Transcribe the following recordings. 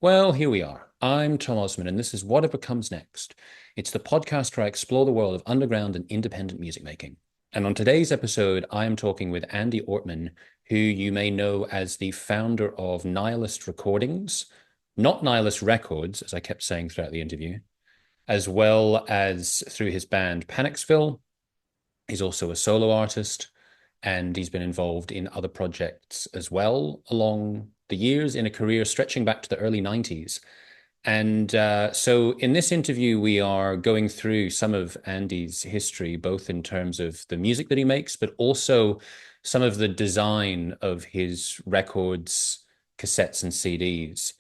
Well, here we are. I'm Tom Osman, and this is Whatever Comes Next. It's the podcast where I explore the world of underground and independent music making. And on today's episode, I am talking with Andy Ortmann, who you may know as the founder of Nihilist Recordings, not Nihilist Records, as I kept saying throughout the interview, as well as through his band Panicsville. He's also a solo artist, and he's been involved in other projects as well along the years in a career stretching back to the early 90s. And so in this interview, we are going through some of Andy's history, both in terms of the music that he makes, but also some of the design of his records, cassettes, and CDs.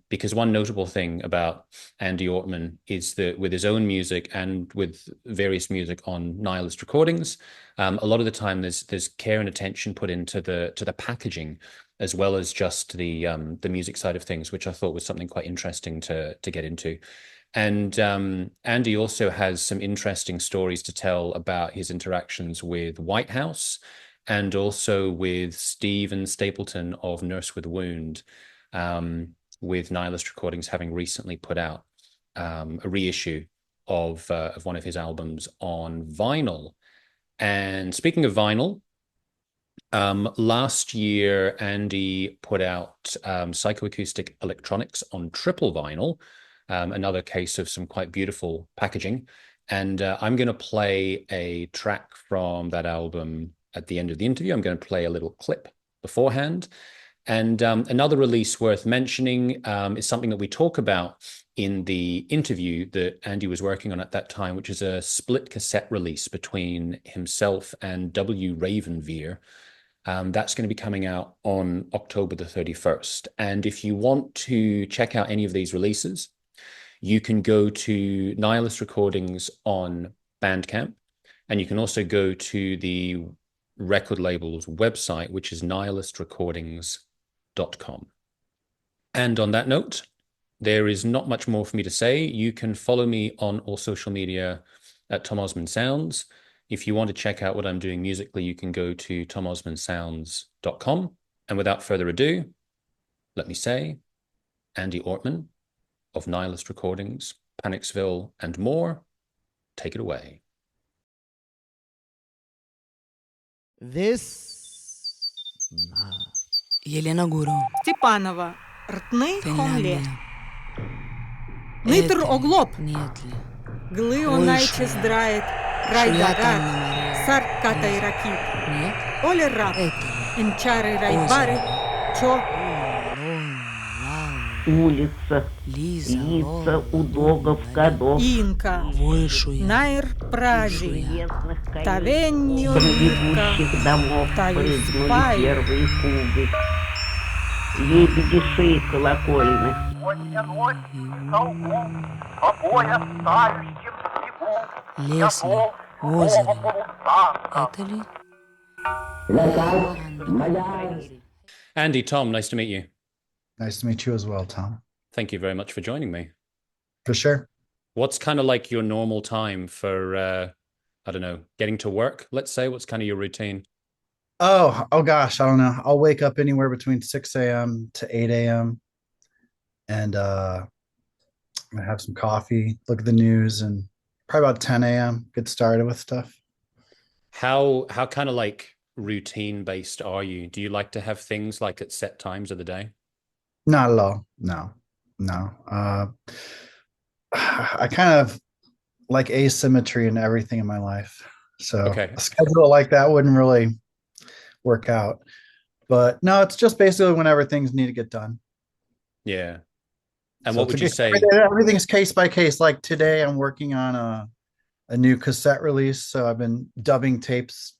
Because one notable thing about Andy Ortmann is that with his own music and with various music on Nihilist Recordings, a lot of the time there's care and attention put into the packaging as well as just the music side of things, which I thought was something quite interesting to get into. And Andy also has some interesting stories to tell about his interactions with Whitehouse and also with Stephen Stapleton of Nurse with a Wound, with Nihilist Recordings having recently put out a reissue of one of his albums on vinyl. And speaking of vinyl, last year, Andy put out psychoacoustic electronics on triple vinyl, another case of some quite beautiful packaging. And I'm going to play a track from that album at the end of the interview. I'm going to play a little clip beforehand. And another release worth mentioning is something that we talk about in the interview that Andy was working on at that time, which is a split cassette release between himself and W. Ravenveer. That's going to be coming out on October the 31st. And if you want to check out any of these releases, you can go to Nihilist Recordings on Bandcamp, and you can also go to the record label's website, which is nihilistrecordings.com. And on that note, there is not much more for me to say. You can follow me on all social media at Tom Osman Sounds. If you want to check out what I'm doing musically, you can go to tomosmansounds.com. And without further ado, let me say, Andy Ortmann of Nihilist Recordings, Panicsville, and more, take it away. This Елена Гуру, Степанова, ртний хомле. Финляндия. Нитр оглоб, Нет ли? гли онайче здрает, райдагар, саркатай ракит, Нет? оле рак, Это инчары райбары, чо, Улица, Лиза, лица у догов годов, инка, Вольшуя, найр пражи, местных коней, тавенью рыбка, предыдущих домов таю прыгнули спай. первые кубы. Лебеди шеи колокольных, Сегодня ночь столбов, по пояс тающим снегу, лес ли? готов Озеро. новому полусанка. Это ли? Andy, Tom, nice to meet you. nice to meet you as well, Tom. Thank you very much for joining me. For sure. What's kind of like your normal time for, I don't know, getting to work, let's say? What's kind of your routine? Oh gosh, I don't know. I'll wake up anywhere between 6 a.m. to 8 a.m. and I have some coffee, look at the news, and probably about 10 a.m. get started with stuff. How kind of like routine based are you? Do you like to have things like at set times of the day? Not at all. No. I kind of like asymmetry in everything in my life. So Okay. a schedule like that wouldn't really work out. But no, it's just basically whenever things need to get done. Yeah. And So what would to you get say? started, everything's case by case. Like today, I'm working on a new cassette release. So I've been dubbing tapes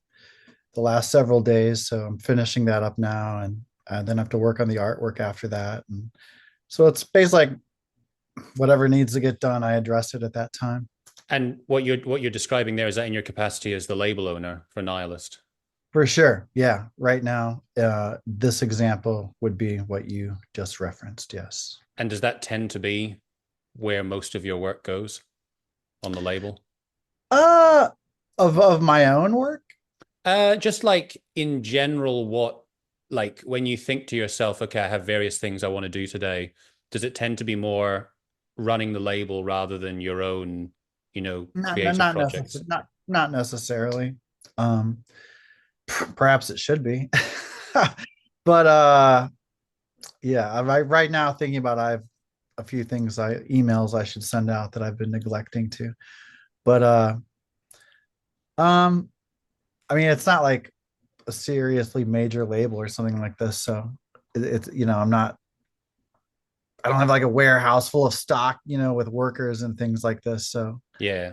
the last several days. So I'm finishing that up now, and then I have to work on the artwork after that. And so it's basically like whatever needs to get done, I address it at that time. And what you're describing there, is that in your capacity as the label owner for Nihilist? For sure. Yeah. Right now, this example would be what you just referenced. Yes. And does that tend to be where most of your work goes on the label? Of my own work? Just like in general, what, like when you think to yourself, okay, I have various things I want to do today, does it tend to be more running the label rather than your own, Not creative not projects? not necessarily. Um, Perhaps it should be, but yeah. Right now thinking about I have a few things emails I should send out that I've been neglecting to. But um, I mean, it's not like a seriously major label or something like this, so it's I don't have like a warehouse full of stock, with workers and things like this. So Yeah.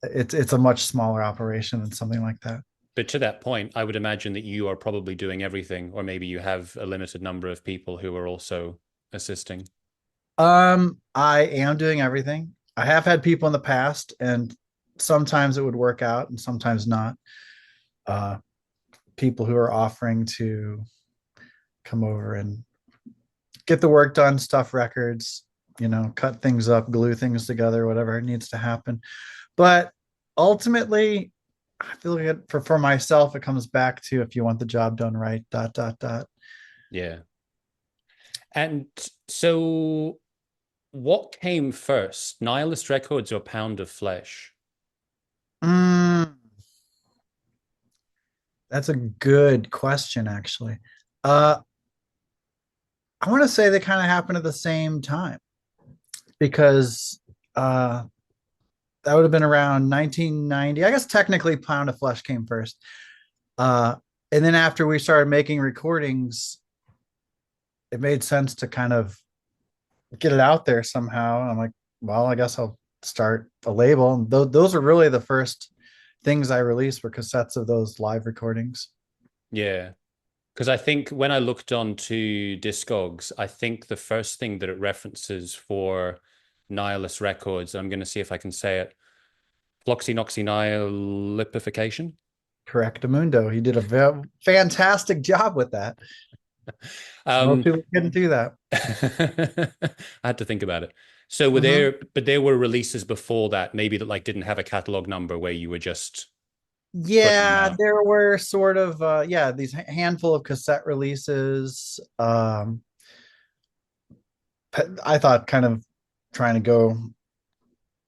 it's a much smaller operation than something like that. But to that point, I would imagine that you are probably doing everything, or maybe you have a limited number of people who are also assisting. I am doing everything. I have had people in the past, and sometimes it would work out and sometimes not. Uh, People who are offering to come over and get the work done, stuff records, cut things up, glue things together, whatever needs to happen. But ultimately, I feel like for myself, it comes back to if you want the job done right, dot, dot, dot. Yeah. And so what came first, Nihilist Records or Pound of Flesh? Mm, that's a good question, actually. Uh, I want to say they kind of happened at the same time because that would have been around 1990. I guess technically Pound of Flesh came first. Uh, and then after we started making recordings, it made sense to kind of get it out there somehow. I'm like, well, I guess I'll start a label. And those are really the first things I released were cassettes of those live recordings. Yeah. Because I think when I looked onto Discogs, I think the first thing that it references for Nihilist Records, I'm going to see if I can say it, Floxinoxynihilipification. Correctamundo. He did a fantastic job with that. Most people couldn't do that. I had to think about it. So were there were releases before that, maybe that like didn't have a catalog number where you were just putting them Yeah, out? there were sort of these handful of cassette releases. I thought kind of trying to go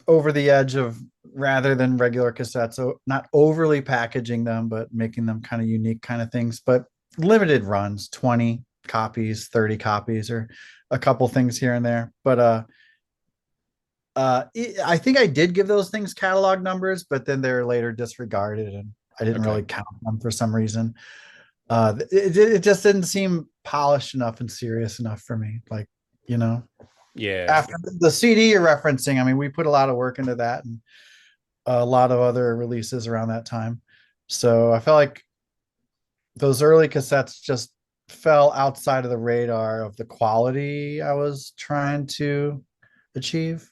over the edge of rather than regular cassettes, so not overly packaging them, but making them kind of unique kind of things, but limited runs, 20 copies, 30 copies, or a couple things here and there. But I think I did give those things catalog numbers, but then they're later disregarded, and I didn't really count them for some reason. It just didn't seem polished enough and serious enough for me. Like, Yeah. after the CD you're referencing, I mean, we put a lot of work into that and a lot of other releases around that time. So I felt like those early cassettes just fell outside of the radar of the quality I was trying to achieve.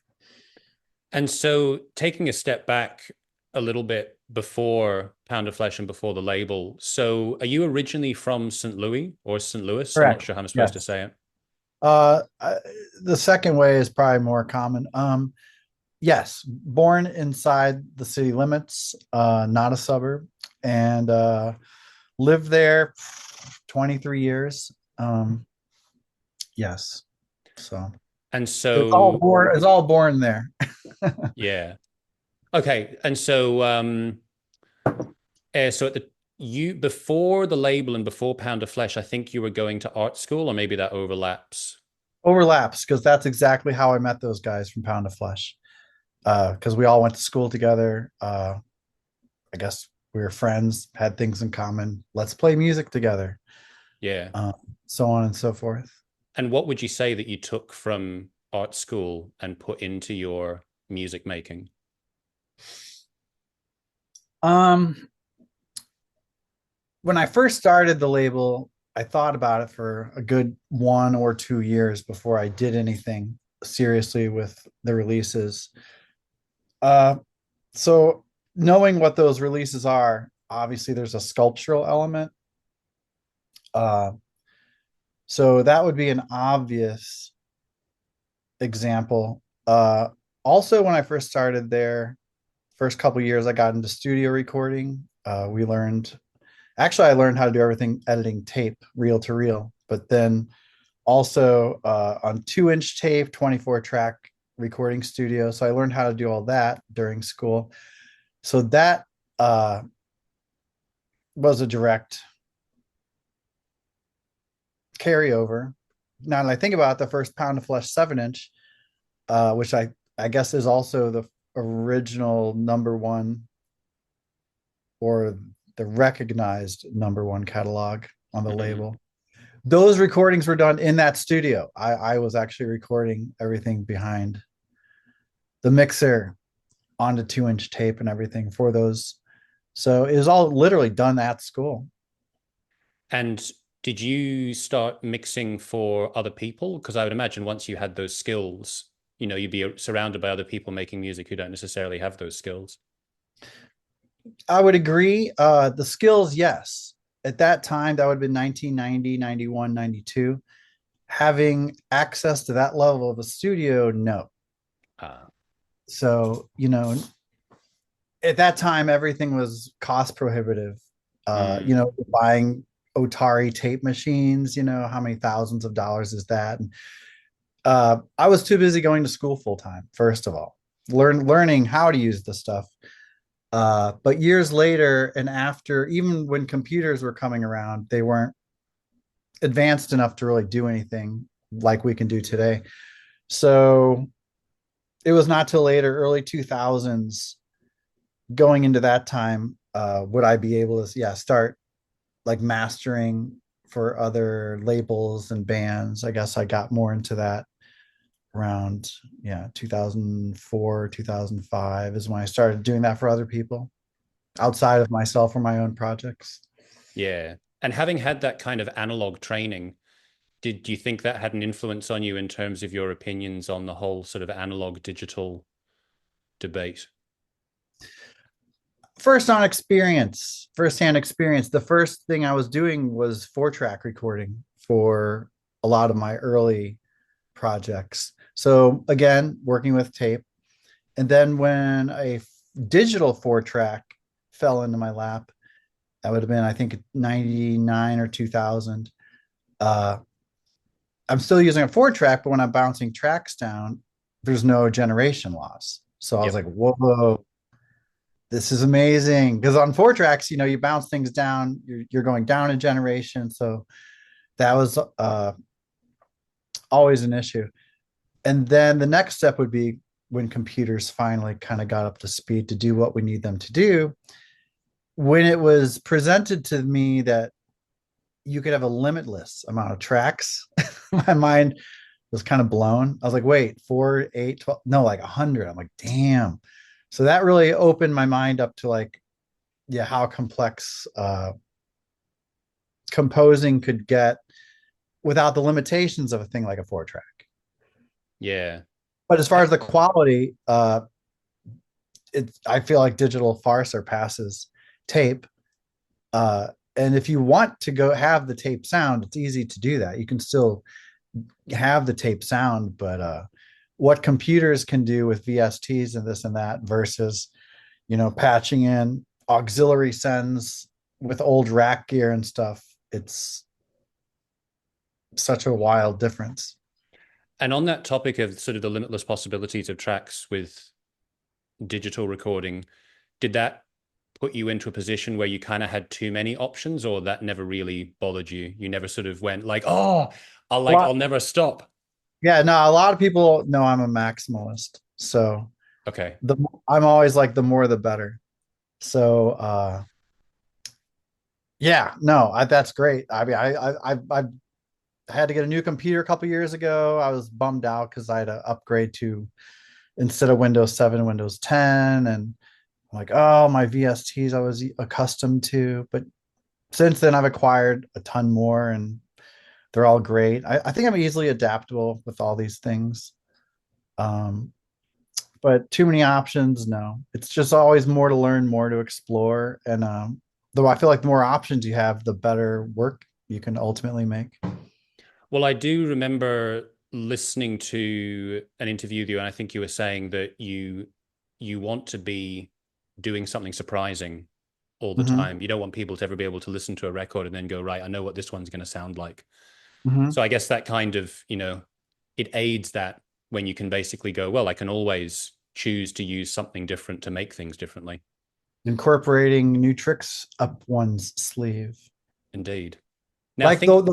And so taking a step back a little bit before Pound of Flesh and before the label. So are you originally from St. Louis or St. Louis? I'm not Correct. sure how I'm supposed to Yes. say it. Uh, the second way is probably more common. Yes, born inside the city limits, not a suburb, and lived there 23 years. Yes, so And it's all so, born. It's all born there. yeah. Okay. And so, so at the you before the label and before Pound of Flesh, I think you were going to art school, or maybe that overlaps. Overlaps because that's exactly how I met those guys from Pound of Flesh. Because we all went to school together. I guess we were friends, had things in common. Let's play music together. Yeah. Uh, so on and so forth. And what would you say that you took from art school and put into your music making? Um, when I first started the label, I thought about it for a good 1 or 2 years before I did anything seriously with the releases. Uh, so knowing what those releases are, obviously there's a sculptural element. Uh, so that would be an obvious example. Also, when I first started there, first couple years, I got into studio recording. We learned, actually, I learned how to do everything editing tape, reel to reel. But then also on 2-inch tape, 24 track recording studio. So I learned how to do all that during school. So that was a direct carryover. Now that I think about it, the first Pound of Flesh 7-inch, which I guess is also the original number one, or the recognized number one catalog on the label. Those recordings were done in that studio. I was actually recording everything behind the mixer onto 2-inch tape and everything for those. So it was all literally done at school. And did you start mixing for other people? Because I would imagine once you had those skills, you know, you'd be surrounded by other people making music who don't necessarily have those skills. I would agree. The skills, yes. At that time, that would have been 1990, 91, 92. Having access to that level of a studio, no. So, you know, at that time, everything was cost prohibitive. You know, buying Otari tape machines, you know, how many thousands of dollars is that? And I was too busy going to school full time, first of all, learning how to use the stuff. But years later, and after, even when computers were coming around, they weren't advanced enough to really do anything like we can do today. So it was not till later, early 2000s, going into that time, would I be able to, start like mastering for other labels and bands. I guess I got more into that around 2004, 2005 is when I started doing that for other people outside of myself or my own projects. Yeah. And having had that kind of analog training, did you think that had an influence on you in terms of your opinions on the whole sort of analog digital debate? Firsthand experience. The first thing I was doing was 4-track recording for a lot of my early projects. So again, working with tape. And then when a digital 4-track fell into my lap, that would have been, I think, 99 or 2000. I'm still using a 4-track, but when I'm bouncing tracks down, there's no generation loss. So I was like, whoa, this is amazing. Because on 4-tracks, you know, you bounce things down, you're going down a generation. So that was always an issue. And then the next step would be when computers finally kind of got up to speed to do what we need them to do. When it was presented to me that you could have a limitless amount of tracks, my mind was kind of blown. I was like, wait, 4, 8, 12, no, like 100. I'm like, damn. So that really opened my mind up to like, how complex composing could get without the limitations of a thing like a 4-track. Yeah. But as far as the quality, I feel like digital far surpasses tape. And if you want to go have the tape sound, it's easy to do that. You can still have the tape sound, but what computers can do with VSTs and this and that versus, you know, patching in auxiliary sends with old rack gear and stuff, it's such a wild difference. And on that topic of sort of the limitless possibilities of tracks with digital recording, did that put you into a position where you kind of had too many options, or that never really bothered you? You never sort of went like, oh, I'll never stop. Yeah, no, a lot of people know I'm a maximalist. So okay, I'm always like the more the better. So that's great. I mean, I had to get a new computer a couple years ago. I was bummed out because I had to upgrade to, instead of Windows 7, Windows 10, and I'm like, oh, my VSTs I was accustomed to. But since then, I've acquired a ton more, and they're all great. I think I'm easily adaptable with all these things. But too many options, no. It's just always more to learn, more to explore. And though I feel like the more options you have, the better work you can ultimately make. Well, I do remember listening to an interview with you, and I think you were saying that you want to be doing something surprising all the time. You don't want people to ever be able to listen to a record and then go, right, I know what this one's going to sound like. Mhm. So I guess that kind of, it aids that when you can basically go, well, I can always choose to use something different to make things differently. Incorporating new tricks up one's sleeve. Indeed. Now Like think,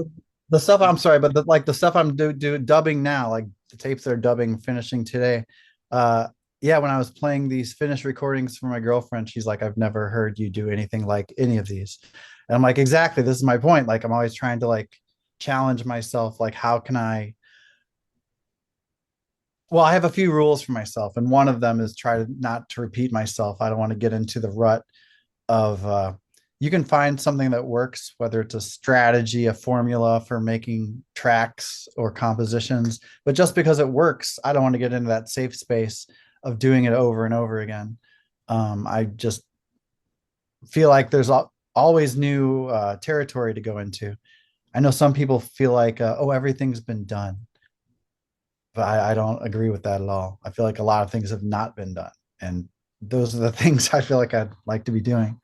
the stuff, I'm sorry, but like the stuff I'm dubbing now, like the tapes they're dubbing finishing today. Uh yeah, when I was playing these finished recordings for my girlfriend, she's like, I've never heard you do anything like any of these. And I'm like, exactly, this is my point. Like I'm always trying to like challenge myself, like how can I, well, I have a few rules for myself, and one of them is try to not to repeat myself. I don't want to get into the rut of you can find something that works, whether it's a strategy, a formula for making tracks or compositions, but just because it works, I don't want to get into that safe space of doing it over and over again. I just feel like there's always new territory to go into. I know some people feel like oh, everything's been done, but I don't agree with that at all. I feel like a lot of things have not been done, and those are the things I feel like I'd like to be doing.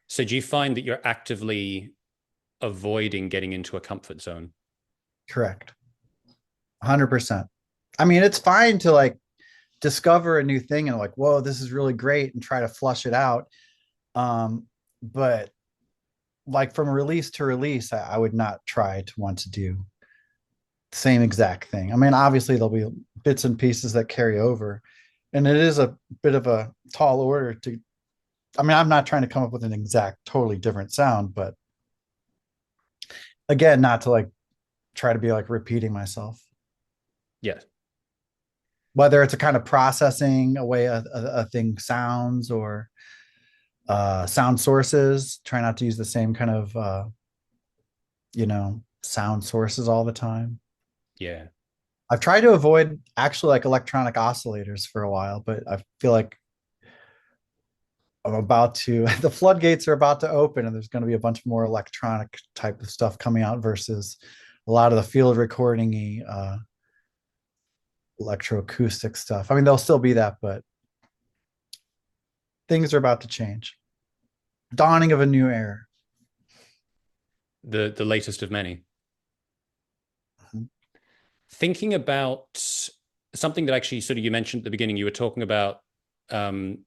so do you find that you're actively avoiding getting into a comfort zone? Correct. 100%. I mean, it's fine to like discover a new thing and like, whoa, this is really great, and try to flush it out. But like from release to release, I would not try to want to do the same exact thing. I mean, obviously there'll be bits and pieces that carry over, and it is a bit of a tall order to, I mean, I'm not trying to come up with an exact totally different sound, but again, not to like try to be like repeating myself. Yes. Whether it's a kind of processing a way a thing sounds, or sound sources, try not to use the same kind of sound sources all the time. Yeah. I've tried to avoid actually like electronic oscillators for a while, but I feel like I'm about to the floodgates are about to open, and there's going to be a bunch more electronic type of stuff coming out versus a lot of the field recording electroacoustic stuff. I mean, there'll still be that, but things are about to change. Dawning of a new era. The latest of many. Mhm. Thinking about something that actually sort of you mentioned at the beginning, you were talking about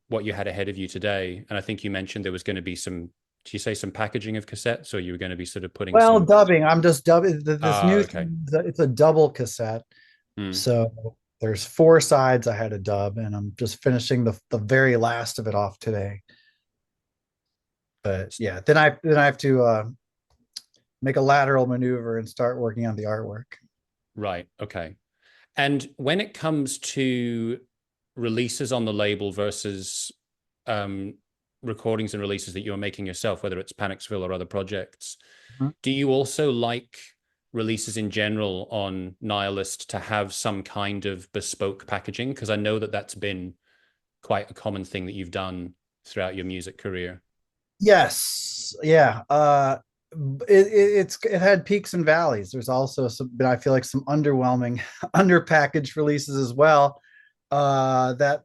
what you had ahead of you today. And I think you mentioned there was going to be some, do you say some packaging of cassettes, or you were going to be sort of putting Well, some? dubbing. I'm just dubbing this Ah, new okay. thing. It's a double cassette. Hmm. So there's four sides I had to dub, and I'm just finishing the very last of it off today. But yeah, then I have to make a lateral maneuver and start working on the artwork. Right. Okay. And when it comes to releases on the label versus um, recordings and releases that you're making yourself, whether it's Panicsville or other projects, Mhm. do you also like releases in general on Nihilist to have some kind of bespoke packaging? Because I know that that's been quite a common thing that you've done throughout your music career. Yes, yeah. It had peaks and valleys. There's also some, but I feel like some underwhelming, underpackaged releases as well. That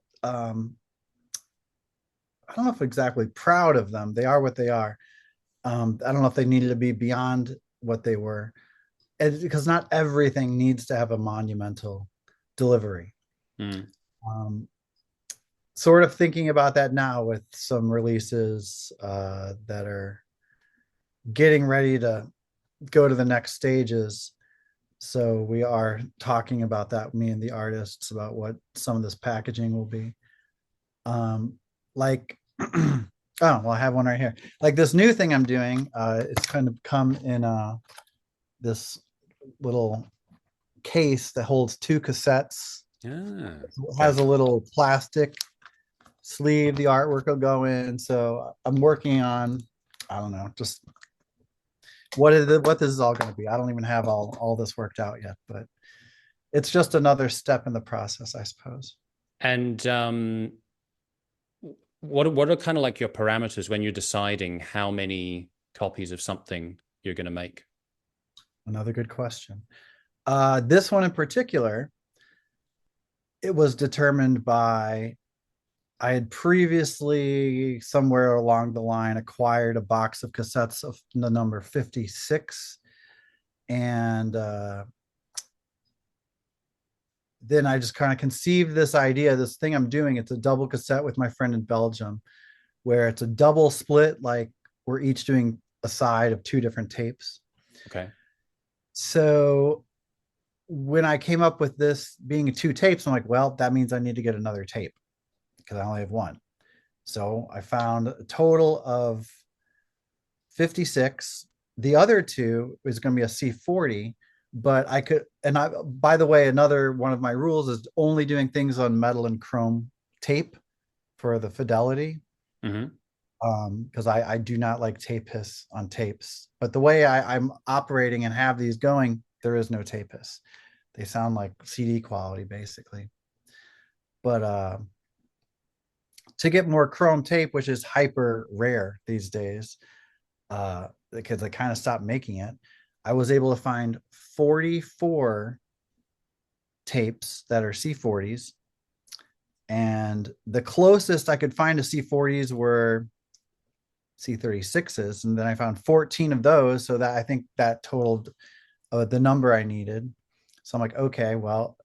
I don't know if exactly proud of them. They are what they are. I don't know if they needed to be beyond what they were, because not everything needs to have a monumental delivery. Mm. Sort of thinking about that now with some releases that are getting ready to go to the next stages. So we are talking about that, me and the artists, about what some of this packaging will be. Like, oh, well, I have one right here. Like this new thing I'm doing, it's kind of come in this little case that holds two cassettes. Ah, It has a little plastic sleeve the artwork will go in. So I'm working on, I don't know, just what this is all going to be. I don't even have all this worked out yet, but it's just another step in the process, I suppose. and what are kind of like your parameters when you're deciding how many copies of something you're going to make? Another good question. This one in particular, it was determined by, I had previously somewhere along the line acquired a box of cassettes of the number 56. And then I just kind of conceived this idea, this thing I'm doing. It's a double cassette with my friend in Belgium, where it's a double split, like we're each doing a side of two different tapes. Okay. So when I came up with this being two tapes, I'm like, well, that means I need to get another tape because I only have one. So I found a total of 56. The other two is going to be a C40, but I could, and I, by the way, another one of my rules is only doing things on metal and chrome tape for the fidelity. Mm-hmm. Because I do not like tape hiss on tapes. But the way I'm operating and have these going, there is no tape hiss. They sound like CD quality basically. But to get more chrome tape, which is hyper rare these days, because I kind of stopped making it, I was able to find 44 tapes that are C40s. And the closest I could find to C40s were C36s, and then I found 14 of those, so that I think that totaled the number I needed. So I'm like, okay, well,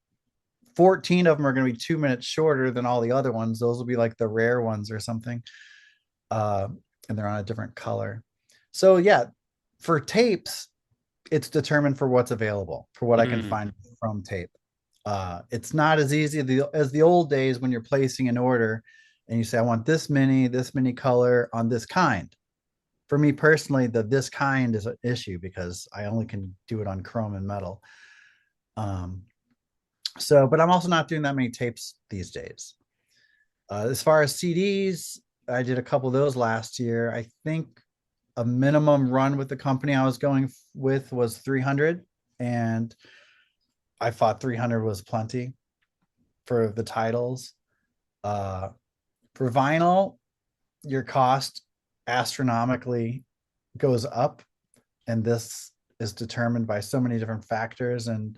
14 of them are going to be 2 minutes shorter than all the other ones. Those will be like the rare ones or something, and they're on a different color. So yeah, for tapes, it's determined for what's available, for what I can find from tape. It's not as easy as the old days when you're placing an order and you say, I want this many color on this kind. For me personally, this kind is an issue because I only can do it on chrome and metal. But I'm also not doing that many tapes these days. As far as CDs, I did a couple of those last year. I think a minimum run with the company I was going with was 300, and I thought 300 was plenty for the titles. For vinyl, your cost astronomically goes up, and this is determined by so many different factors. And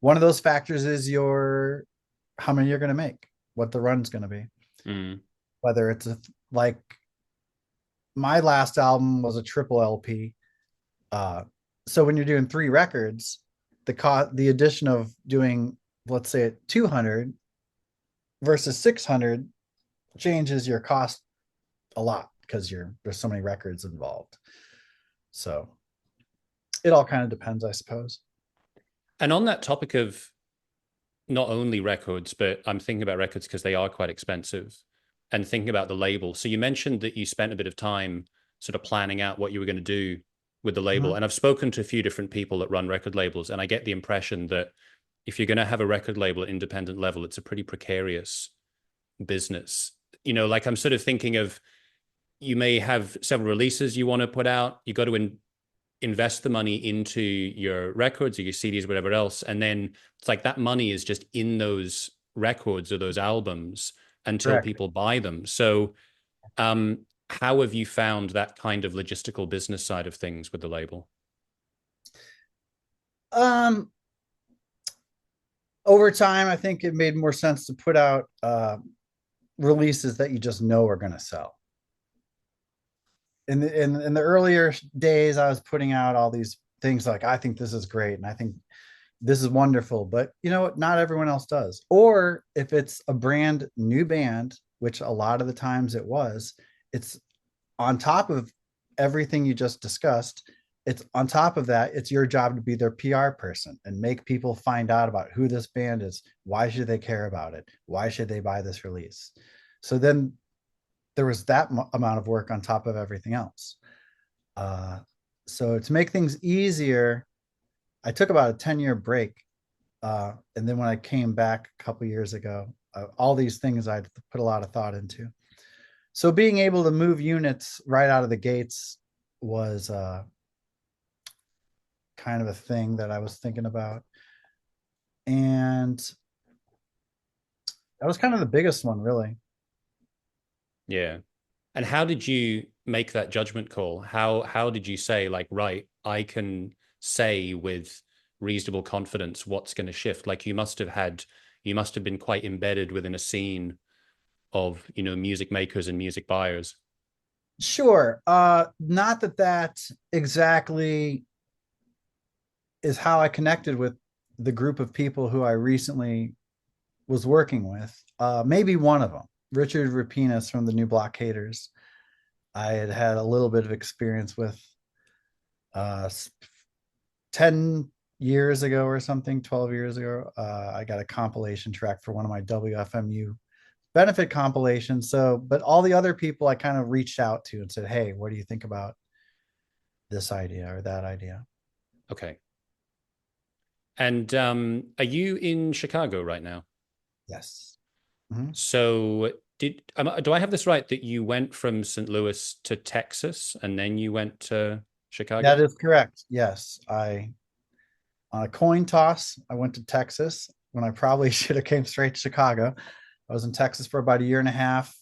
one of those factors is how many you're going to make, what the run's going to be. Whether it's like my last album was a triple LP. So when you're doing 3 records, the addition of doing, let's say, 200 versus 600 changes your cost a lot because there's so many records involved. So it all kind of depends, I suppose. And on that topic of not only records, but I'm thinking about records because they are quite expensive, and thinking about the label. So you mentioned that you spent a bit of time sort of planning out what you were going to do with the label. And I've spoken to a few different people that run record labels, and I get the impression that if you're going to have a record label at independent level, it's a pretty precarious business. Like I'm sort of thinking of, you may have several releases you want to put out. You got to invest the money into your records or your CDs, whatever else. And then it's like that money is just in those records or those albums until Correct. people buy them. So how have you found that kind of logistical business side of things with the label? Over time, I think it made more sense to put out releases that you just know are going to sell. In the earlier days, I was putting out all these things like, I think this is great and I think this is wonderful, but you know what? Not everyone else does. Or if it's a brand new band, which a lot of the times it was, it's on top of everything you just discussed. It's on top of that, it's your job to be their PR person and make people find out about who this band is. Why should they care about it? Why should they buy this release? So then there was that amount of work on top of everything else. So to make things easier, I took about a 10-year break. And then when I came back a couple years ago, all these things I'd put a lot of thought into. So being able to move units right out of the gates was kind of a thing that I was thinking about. And that was kind of the biggest one, really. Yeah. And how did you make that judgment call? How did you say, like, right, I can say with reasonable confidence what's going to shift? Like you must have been quite embedded within a scene of, music makers and music buyers. Sure. Not that exactly is how I connected with the group of people who I recently was working with. Maybe one of them, Richard Rapinas from the New Blockaders. I had had a little bit of experience with 10 years ago or something, 12 years ago. I got a compilation track for one of my WFMU benefit compilations. So, but all the other people I kind of reached out to and said, hey, what do you think about this idea or that idea? Okay. And are you in Chicago right now? Yes. Mm-hmm. So do I have this right that you went from St. Louis to Texas and then you went to Chicago? That is correct. Yes. On a coin toss, I went to Texas when I probably should have came straight to Chicago. I was in Texas for about a year and a half.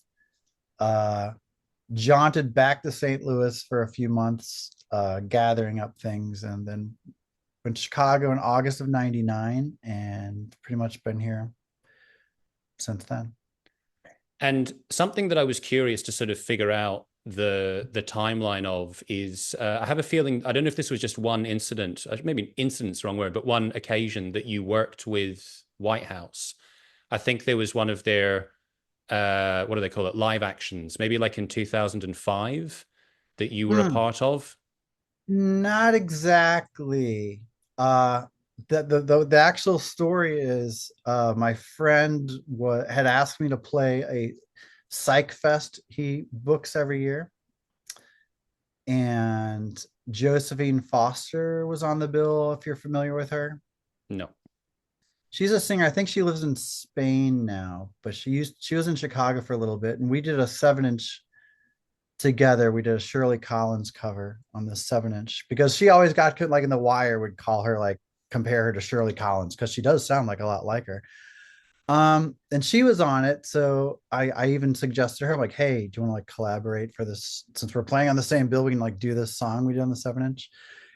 Jaunted back to St. Louis for a few months, gathering up things, and then went to Chicago in August of '99, and pretty much been here since then. And something that I was curious to sort of figure out the timeline of is I have a feeling, I don't know if this was just one incident, maybe incident's the wrong word, but one occasion that you worked with Whitehouse. I think there was one of their what do they call it, live actions, maybe like in 2005 that you were a part of. Not exactly. The actual story is my friend had asked me to play a psych fest he books every year, and Josephine Foster was on the bill, if you're familiar with her. No. She's a singer. I think she lives in Spain now, but she was in Chicago for a little bit, and we did a 7-inch together. We did a Shirley Collins cover on the 7-inch because she always got like in The Wire would call her, like, compare her to Shirley Collins because she does sound like a lot like her. And she was on it, so I even suggested her, like, hey, do you want to like collaborate for this, since we're playing on the same bill, we can like do this song we did on the 7-inch.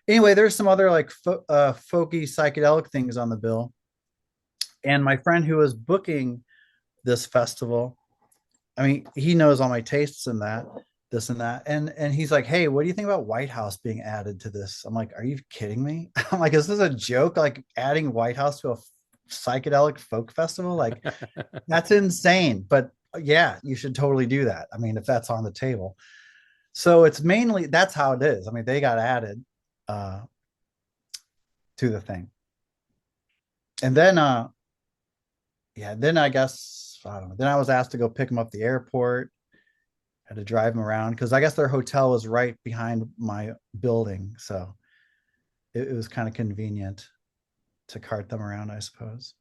Anyway, there's some other like folky psychedelic things on the bill, and my friend who was booking this festival, I mean, he knows all my tastes in that, this and that, and he's like, hey, what do you think about Whitehouse being added to this? I'm like, are you kidding me? I'm like, is this a joke, like adding Whitehouse to a psychedelic folk festival? Like, that's insane. But yeah, you should totally do that, I mean, if that's on the table. So it's mainly, that's how it is. I mean, they got added to the thing, and then then I guess, I don't know, then I was asked to go pick him up at the airport. Had to drive him around because I guess their hotel was right behind my building, so it was kind of convenient to cart them around, I suppose.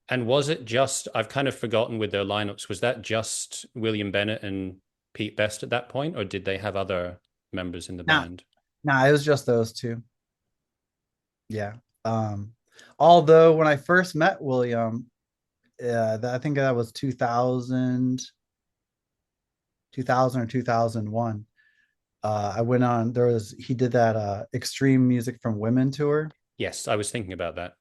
And was it just, I've kind of forgotten with their lineups, was that just William Bennett and Pete Best at that point, or did they have other members in the band? No, it was just those two. Yeah. Although when I first met William, I think that was 2000 or 2001. I went on, he did that Extreme Music from Women tour. Yes, I was thinking about that.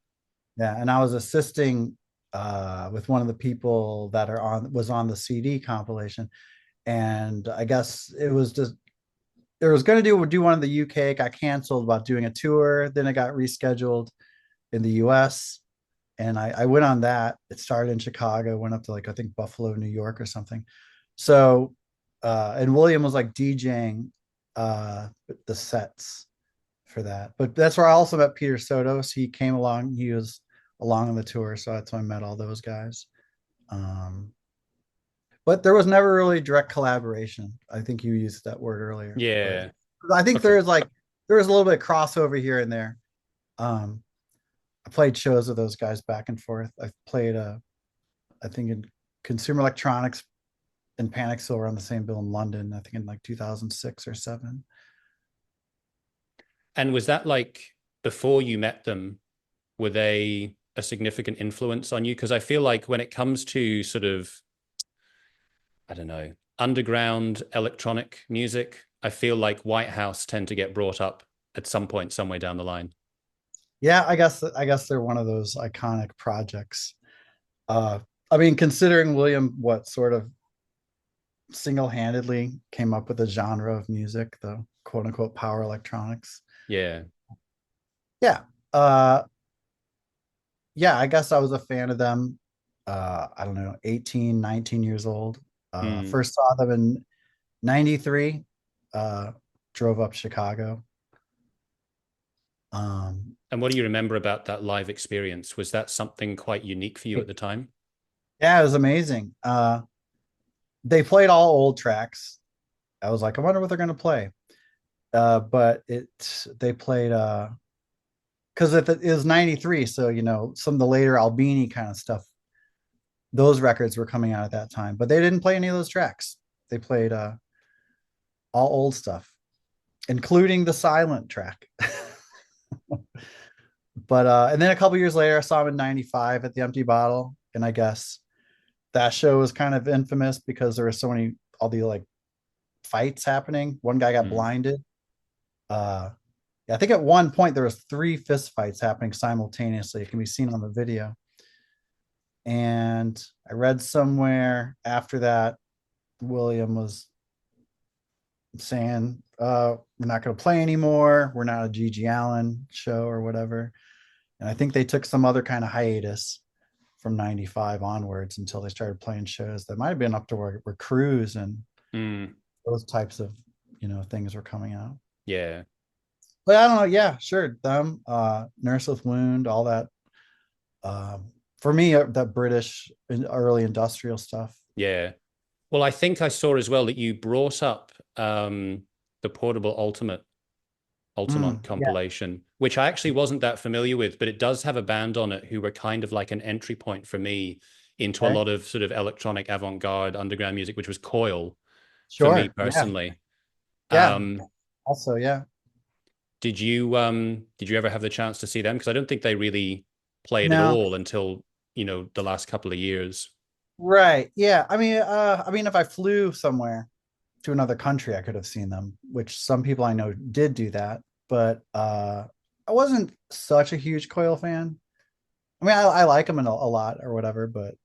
Yeah, and I was assisting with one of the people that was on the CD compilation, and I guess it was going to do one in the UK. It got canceled about doing a tour. Then it got rescheduled in the US, and I went on that. It started in Chicago, went up to like, I think Buffalo, New York or something. So and William was like DJing the sets for that. But that's where I also met Peter Sotos. He came along, he was along on the tour, so that's when I met all those guys. But there was never really direct collaboration. I think you used that word earlier. Yeah. But I think Okay. there was a little bit of crossover here and there. I played shows with those guys back and forth. I played I think in Consumer Electronics in Panicsville were on the same bill in London, I think in like 2006 or 7. And was that like, before you met them, were they a significant influence on you? Because I feel like when it comes to sort of, I don't know, underground electronic music, I feel like Whitehouse tend to get brought up at some point, somewhere down the line. Yeah, I guess they're one of those iconic projects. I mean, considering William, what sort of single-handedly came up with the genre of music, the quote unquote power electronics. Yeah. Yeah. Uh, yeah, I guess I was a fan of them. I don't know, 18, 19 years old. Mm. First saw them in 93. Uh, drove up Chicago. Um, And what do you remember about that live experience? Was that something quite unique for you at the time? yeah, it was amazing. They played all old tracks. I was like, I wonder what they're gonna play. But they played because it was 93, so some of the later Albini kind of stuff, those records were coming out at that time, but they didn't play any of those tracks. They played all old stuff, including the silent track. But and then a couple years later, I saw him in 95 at the Empty Bottle, and I guess that show was kind of infamous because there were so many all the like fights happening. One guy got Mm. blinded. Yeah, I think at one point there was 3 fist fights happening simultaneously. It can be seen on the video. And I read somewhere after that, William was saying, we're not going to play anymore. We're not a Gigi Allen show or whatever. And I think they took some other kind of hiatus from 95 onwards until they started playing shows that might have been up to where Cruise and Mm. those types of, things were coming out. Yeah. But I don't know. Yeah, sure. Them, Nurse with Wound, all that. For me, that British early industrial stuff. Yeah. Well, I think I saw as well that you brought up the Portable Altamont Yeah, compilation, which I actually wasn't that familiar with, but it does have a band on it who were kind of like an entry point for me into a okay. lot of sort of electronic avant-garde underground music, which was Coil for me Sure. Yeah. personally. Yeah. Um, Also, yeah. did you ever have the chance to see them? Because I don't think they really played at No. all until, the last couple of years. Right. Yeah. I mean, if I flew somewhere to another country, I could have seen them, which some people I know did do that. But I wasn't such a huge Coil fan. I mean, I like them a lot or whatever, but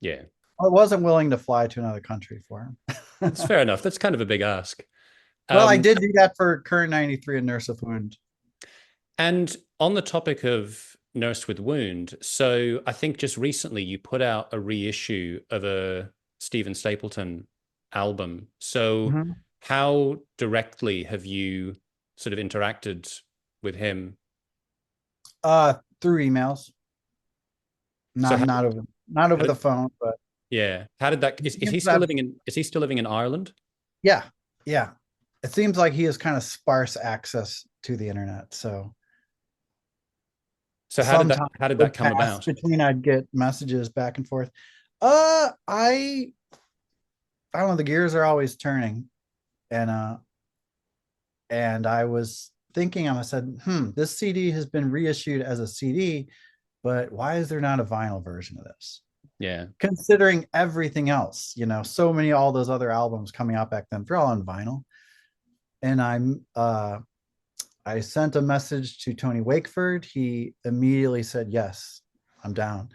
Yeah, I wasn't willing to fly to another country for them. that's fair enough. That's kind of a big ask. Well, I Um, did do that for Current 93 and Nurse with Wound. And on the topic of Nurse with Wound, so I think just recently you put out a reissue of a Stephen Stapleton album. So Mhm. how directly have you sort of interacted with him? Through emails, So how, not how over the did, phone, but yeah, how did that, it is he seems still that living in Ireland? yeah, yeah. It seems like he has kind of sparse access to the internet. So So sometimes how did that would come pass about? between I'd get messages back and forth. I don't know, the gears are always turning. And I was thinking, I said, this CD has been reissued as a CD, but why is there not a vinyl version of this? Yeah. Considering everything else, so many, all those other albums coming out back then, they're all on vinyl. And I sent a message to Tony Wakeford. He immediately said, yes, I'm down.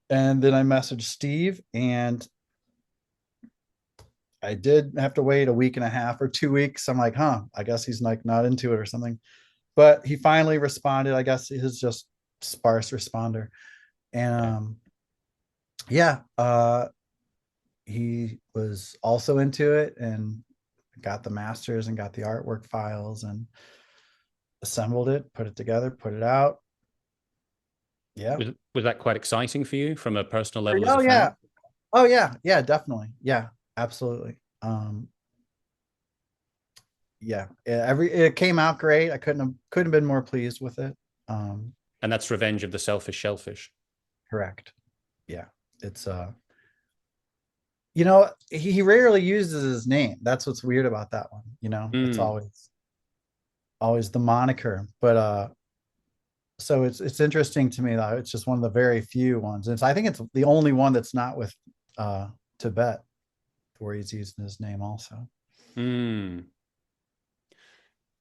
And then I messaged Steve, and I did have to wait a week and a half or 2 weeks. I'm like, I guess he's like not into it or something. But he finally responded. I guess he's just sparse responder. And Yeah. yeah, he was also into it and got the masters and got the artwork files and assembled it, put it together, put it out. Yeah. Was that quite exciting for you from a personal level as Oh a yeah. fan? Oh yeah. Yeah, definitely. Yeah, absolutely. Yeah, it came out great. I couldn't have been more pleased with it. And that's Revenge of the Selfish Shellfish. Correct. Yeah. It's he rarely uses his name. That's what's weird about that one. It's Mm. always the moniker. But so it's interesting to me that it's just one of the very few ones. And I think it's the only one that's not with Tibet, where he's using his name also. Mm.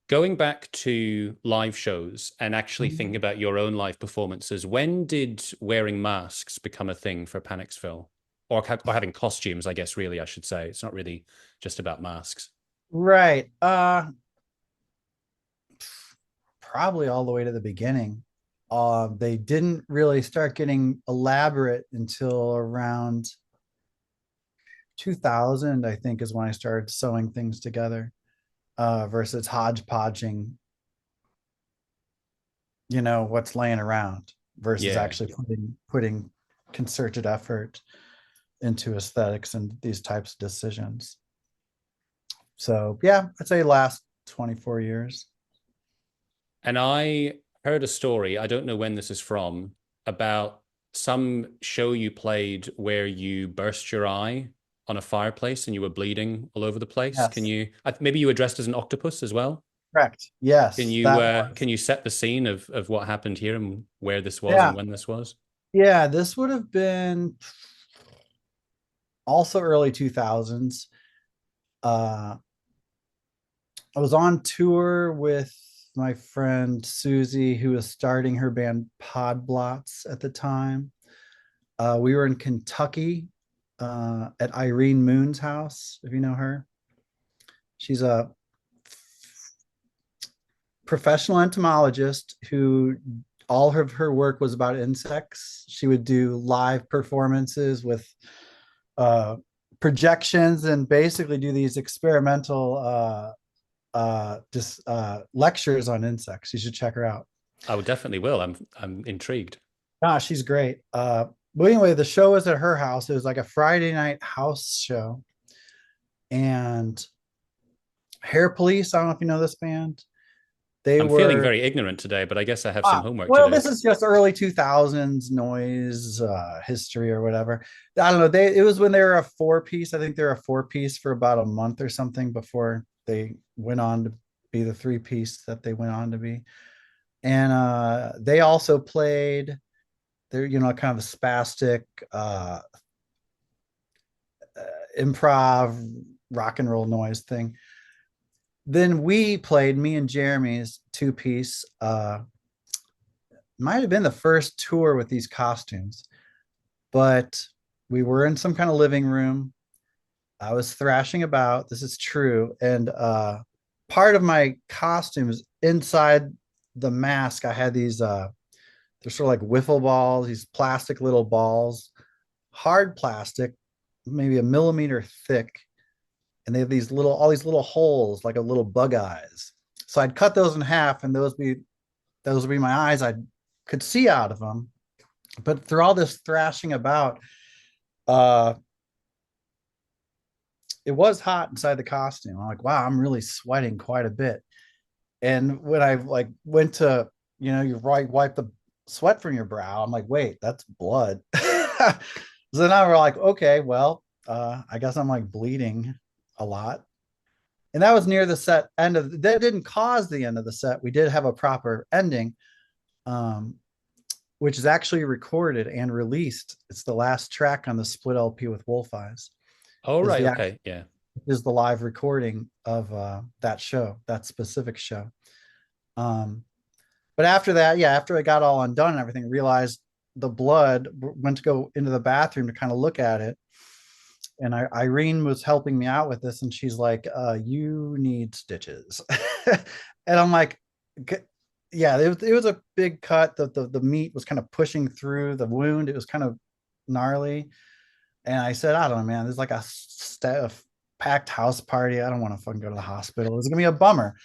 Going back to live shows and actually thinking about your own live performances, when did wearing masks become a thing for Panicsville? Or having costumes, I guess, really, I should say. It's not really just about masks. Right. probably all the way to the beginning. They didn't really start getting elaborate until around 2000, I think, is when I started sewing things together, versus hodgepodging, what's laying around versus Yeah. actually putting concerted effort into aesthetics and these types of decisions. So yeah, I'd say last 24 years. And I heard a story, I don't know when this is from, about some show you played where you burst your eye on a fireplace and you were bleeding all over the place. Can Yes, you, maybe you were dressed as an octopus as well? correct. Yes, that was. Can you set the scene of what happened here and where this was and Yeah, when this was? yeah, this would have been also early 2000s. uh I was on tour with my friend Susie, who was starting her band Podblots at the time. We were in Kentucky, at Irene Moon's house, if you know her. She's a professional entomologist who all of her work was about insects. She would do live performances with projections and basically do these experimental just lectures on insects. You should check her out. I would definitely will. I'm intrigued. Ah, she's great. But anyway, the show was at her house. It was like a Friday night house show. And Hair Police, I don't know if you know this band. They I'm feeling were very ignorant today, but I guess I have some homework to well, do. this is just early 2000s noise history or whatever. I don't know. It was when they were a four-piece. I think they were a four-piece for about a month or something before they went on to be the three-piece that they went on to be. And they also played, they're, kind of a spastic improv rock and roll noise thing. Then we played, me and Jeremy's two-piece. Might have been the first tour with these costumes, but we were in some kind of living room. I was thrashing about. This is true. And part of my costumes, inside the mask, I had these, they're sort of like wiffle balls, these plastic little balls, hard plastic, maybe a millimeter thick. And they have all these little holes, like a little bug eyes. So I'd cut those in half, and those would be my eyes. I could see out of them. But through all this thrashing about, it was hot inside the costume. I'm like, wow, I'm really sweating quite a bit. And when I like went to, you wipe the sweat from your brow, I'm like, wait, that's blood. So now we're like, okay, well, I guess I'm like bleeding a lot. And that was near the set end of that. Didn't cause the end of the set. We did have a proper ending, which is actually recorded and released. It's the last track on the split LP with Wolf Eyes. Oh, right. Okay. Yeah. Is the live recording of that show, that specific show. But after that, yeah, after I got all undone and everything, realized the blood, went to go into the bathroom to kind of look at it. And Irene was helping me out with this, and she's like, you need stitches. And I'm like, yeah, it was a big cut. The meat was kind of pushing through the wound. It was kind of gnarly. And I said, I don't know, man, there's like a packed house party. I don't want to fucking go to the hospital. It's gonna be a bummer.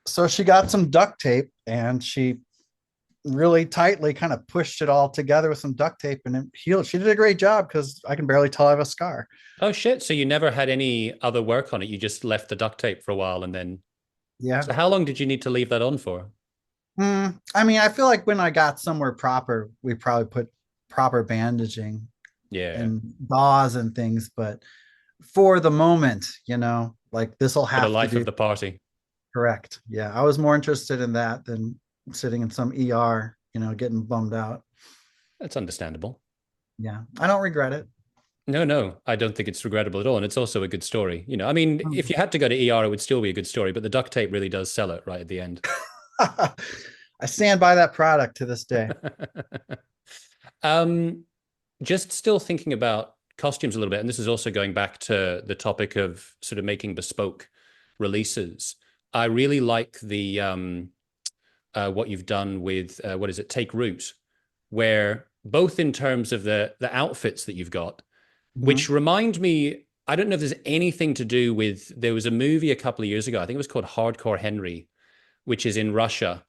So she got some duct tape, and she really tightly kind of pushed it all together with some duct tape, and it healed. She did a great job, because I can barely tell I have a scar. Oh shit. So you never had any other work on it. You just left the duct tape for a while and then. Yeah. So how long did you need to leave that on for? I mean, I feel like when I got somewhere proper, we probably put proper bandaging, Yeah. and gauze and things, but for the moment, like this will have For the life to do. of the party. Correct. Yeah. I was more interested in that than sitting in some ER, getting bummed out. That's understandable. Yeah. I don't regret it. No, I don't think it's regrettable at all. And it's also a good story. I mean, if you had to go to ER, it would still be a good story, but the duct tape really does sell it right at the end. I stand by that product to this day. Just still thinking about costumes a little bit, and this is also going back to the topic of sort of making bespoke releases. I really like the what you've done with what is it, Take Root, where both in terms of the outfits that you've got, Mhm. which remind me, I don't know if there's anything to do with, there was a movie a couple of years ago, I think it was called Hardcore Henry, which is in Russia,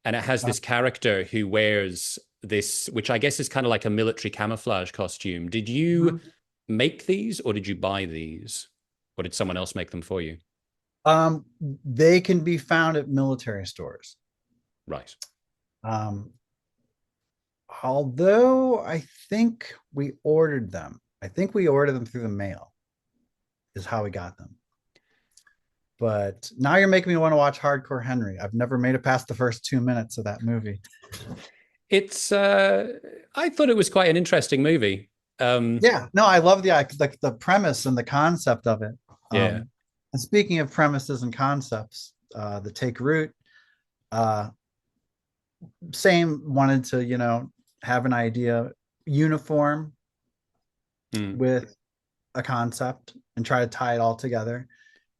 and it has Uh, this character who wears this, which I guess is kind of like a military camouflage costume. Did you mhm. make these, or did you buy these, or did someone else make them for you? Um, they can be found at military stores. Right. Um, although I think we ordered them. I think we ordered them through the mail, is how we got them. But now you're making me want to watch Hardcore Henry. I've never made it past the first 2 minutes of that movie. It's I thought it was quite an interesting movie. Yeah, no, I love the premise and the concept of it. Yeah. And speaking of premises and concepts, the Take Root, uh, same wanted to, have an idea, uniform Mm. with a concept and try to tie it all together.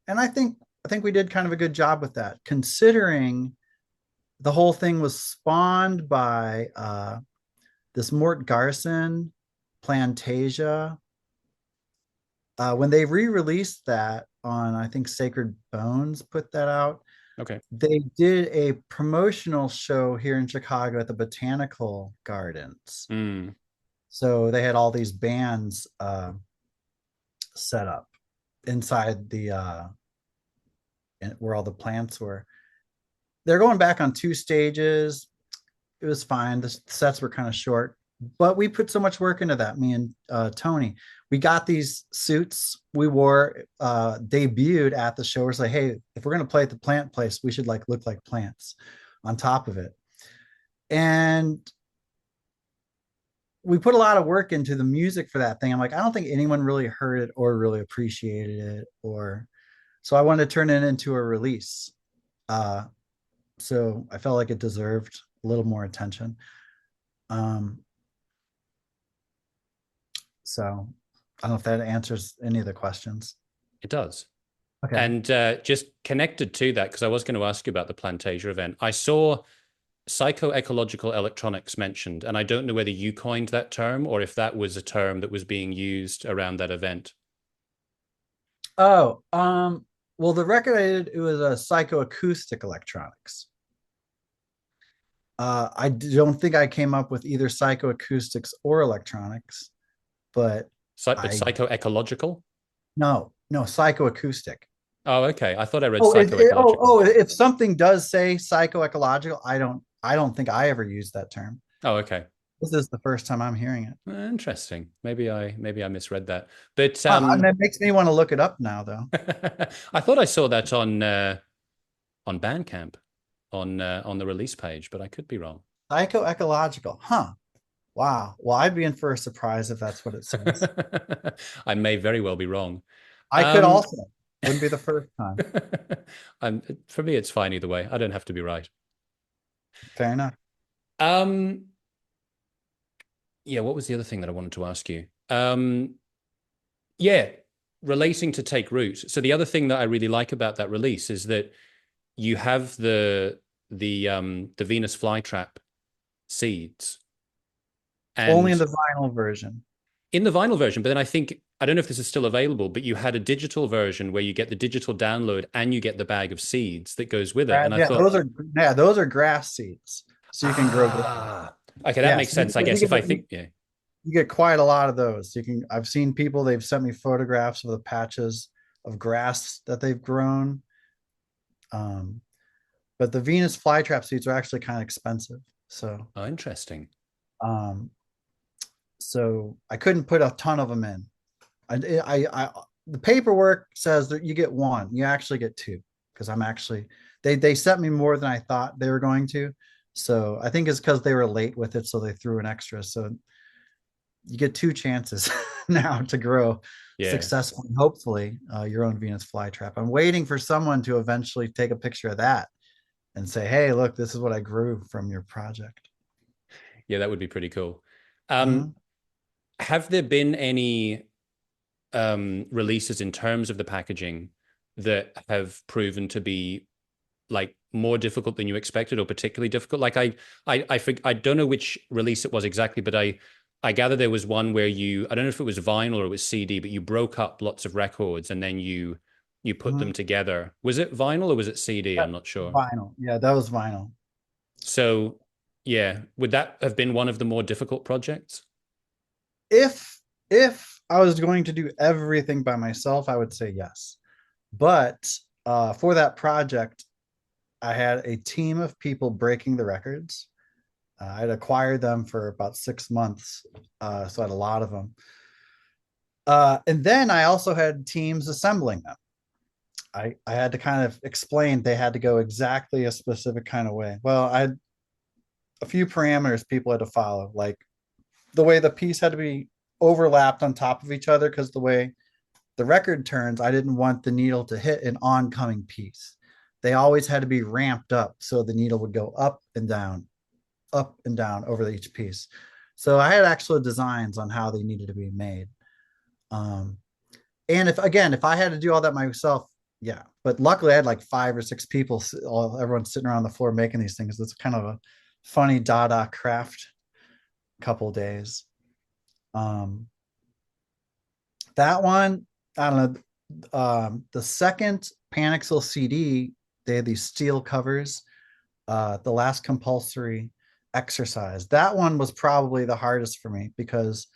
And I think we did kind of a good job with that, considering the whole thing was spawned by this Mort Garson Plantasia. When they re-released that on, I think Sacred Bones put that out. Okay. They did a promotional show here in Chicago at the Botanical Gardens. Mm. So they had all these bands set up inside the where all the plants were. They're going back on 2 stages. It was fine. The sets were kind of short, but we put so much work into that. Me and Tony, we got these suits we wore, debuted at the show. We're like, hey, if we're gonna play at the plant place, we should like look like plants on top of it. And we put a lot of work into the music for that thing. I'm like, I don't think anyone really heard it or really appreciated it, or so I wanted to turn it into a release. So I felt like it deserved a little more attention. Um, so I don't know if that answers any of the questions. It does. Okay. And just connected to that, because I was going to ask you about the Plantasia event. I saw psychoecological electronics mentioned, and I don't know whether you coined that term or if that was a term that was being used around that event. Oh, well, the record I did, it was a psychoacoustic electronics. I don't think I came up with either psychoacoustics or electronics, but But I psychoecological? no, psychoacoustic. Oh, okay. I thought I read Oh, psychoecological. if something does say psychoecological, I don't think I ever used that term. Oh, okay. This is the first time I'm hearing it. Interesting. Maybe I misread that. But And that makes me want to look it up now, though. I thought I saw that on Bandcamp on the release page, but I could be wrong. Psychoecological, huh? Wow. Well, I'd be in for a surprise if that's what it says. I may very well be wrong. I could also. Wouldn't be the first time. For me, it's fine either way. I don't have to be right. Fair enough. Yeah, what was the other thing that I wanted to ask you? Yeah, relating to Take Root. So the other thing that I really like about that release is that you have the Venus flytrap seeds. And only in the vinyl version. In the vinyl version, but then I don't know if this is still available, but you had a digital version where you get the digital download and you get the bag of seeds that goes with it. And I thought those are grass seeds, so you can grow. Okay, that makes sense. I guess if I think, yeah, you get quite a lot of those. I've seen people, they've sent me photographs of the patches of grass that they've grown. But the Venus flytrap seeds are actually kind of expensive. So, interesting. So I couldn't put a ton of them in. The paperwork says that you get one, you actually get two, because they sent me more than I thought they were going to. So I think it's because they were late with it, so they threw an extra. So you get 2 chances now to grow successfully, hopefully, your own Venus flytrap. I'm waiting for someone to eventually take a picture of that and say, hey, look, this is what I grew from your project. Yeah, that would be pretty cool. Have there been any releases in terms of the packaging that have proven to be like more difficult than you expected, or particularly difficult? Like I don't know which release it was exactly, but I gather there was one where I don't know if it was vinyl or it was CD, but you broke up lots of records and then you put Mhm. them together. Was it vinyl or was it CD? I'm not sure. Vinyl. Yeah, that was vinyl. So, yeah, would that have been one of the more difficult projects? If I was going to do everything by myself, I would say yes. But for that project, I had a team of people breaking the records. I'd acquired them for about 6 months, so I had a lot of them. And then I also had teams assembling them. I had to kind of explain they had to go exactly a specific kind of way. Well, I had a few parameters people had to follow, like the way the piece had to be overlapped on top of each other, because the way the record turns, I didn't want the needle to hit an oncoming piece. They always had to be ramped up so the needle would go up and down over each piece. So I had actual designs on how they needed to be made. Um, and if I had to do all that myself, yeah. But luckily, I had like 5 or 6 people, everyone sitting around the floor making these things. It's kind of a funny Dada craft couple days. That one, I don't know. The second Panicsville CD, they had these steel covers. The last compulsory exercise. That one was probably the hardest for me because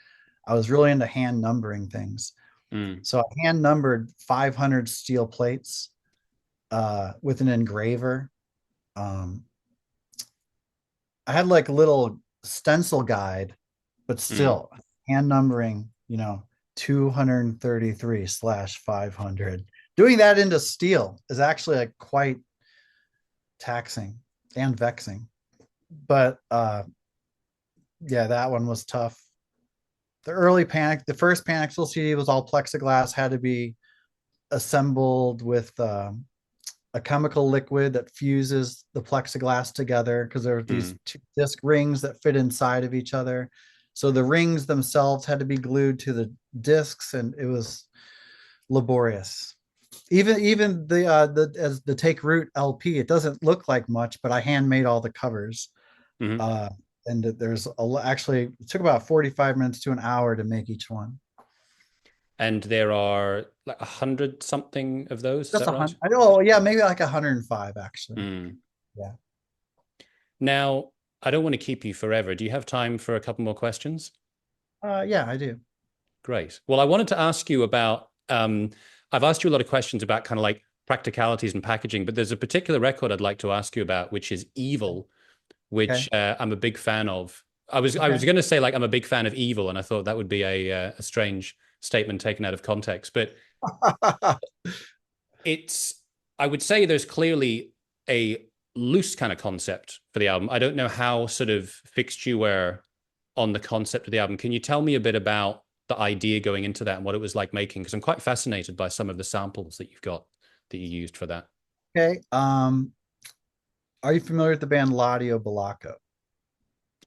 I was really into hand numbering things. Mm. So I hand numbered 500 steel plates with an engraver. Um, I had like a little stencil guide, but still hand numbering, 233/500. Doing that into steel is actually like quite taxing and vexing. But yeah, that one was tough. The first Panicsville CD was all plexiglass, had to be assembled with a chemical liquid that fuses the plexiglass together, because there were these 2 disc rings that fit inside of each other. So the rings themselves had to be glued to the discs, and it was laborious. Even the Take Root LP, it doesn't look like much, but I handmade all the covers. Mm-hmm. And actually it took about 45 minutes to an hour to make each one. And there are like 100 something of those. Is Just that a right? hundred. Oh yeah, maybe like 105 actually. Mm. Yeah. Now, I don't want to keep you forever. Do you have time for a couple more questions? Yeah, I do. Great. Well, I wanted to ask you about, I've asked you a lot of questions about kind of like practicalities and packaging, but there's a particular record I'd like to ask you about, which is Evil, which Okay. I'm a big fan of. I was Okay. going to say like I'm a big fan of Evil, and I thought that would be a strange statement taken out of context, but it's, I would say there's clearly a loose kind of concept for the album. I don't know how sort of fixed you were on the concept of the album. Can you tell me a bit about the idea going into that and what it was like making? Because I'm quite fascinated by some of the samples that you've got that you used for that. Okay. Are you familiar with the band Ladio Balaco?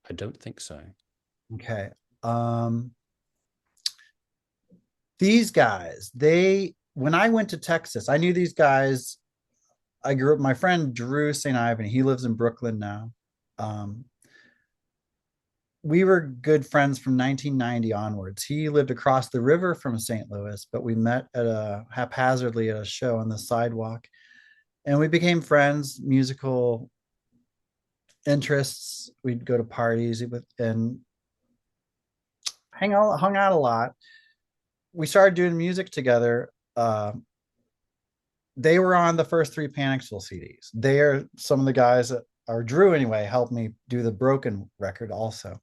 I don't think so. Okay. Um, these guys, when I went to Texas, I knew these guys. I grew up, my friend Drew St. Ivan, he lives in Brooklyn now. Um, we were good friends from 1990 onwards. He lived across the river from St. Louis, but we met haphazardly at a show on the sidewalk, and we became friends, musical interests. We'd go to parties and hung out a lot. We started doing music together. They were on the first 3 Panicsville CDs. They are some of the guys that, or Drew anyway, helped me do the Broken record also.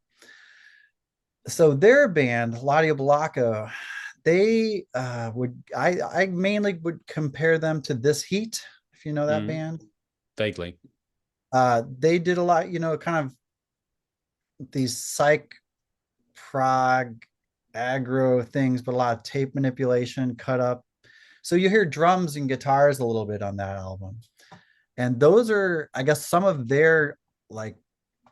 So their band, Ladio Balaco, they I mainly would compare them to This Heat, if you know that band. Vaguely. They did a lot, kind of these psych prog aggro things, but a lot of tape manipulation, cut up. So you hear drums and guitars a little bit on that album. And those are, I guess, some of their like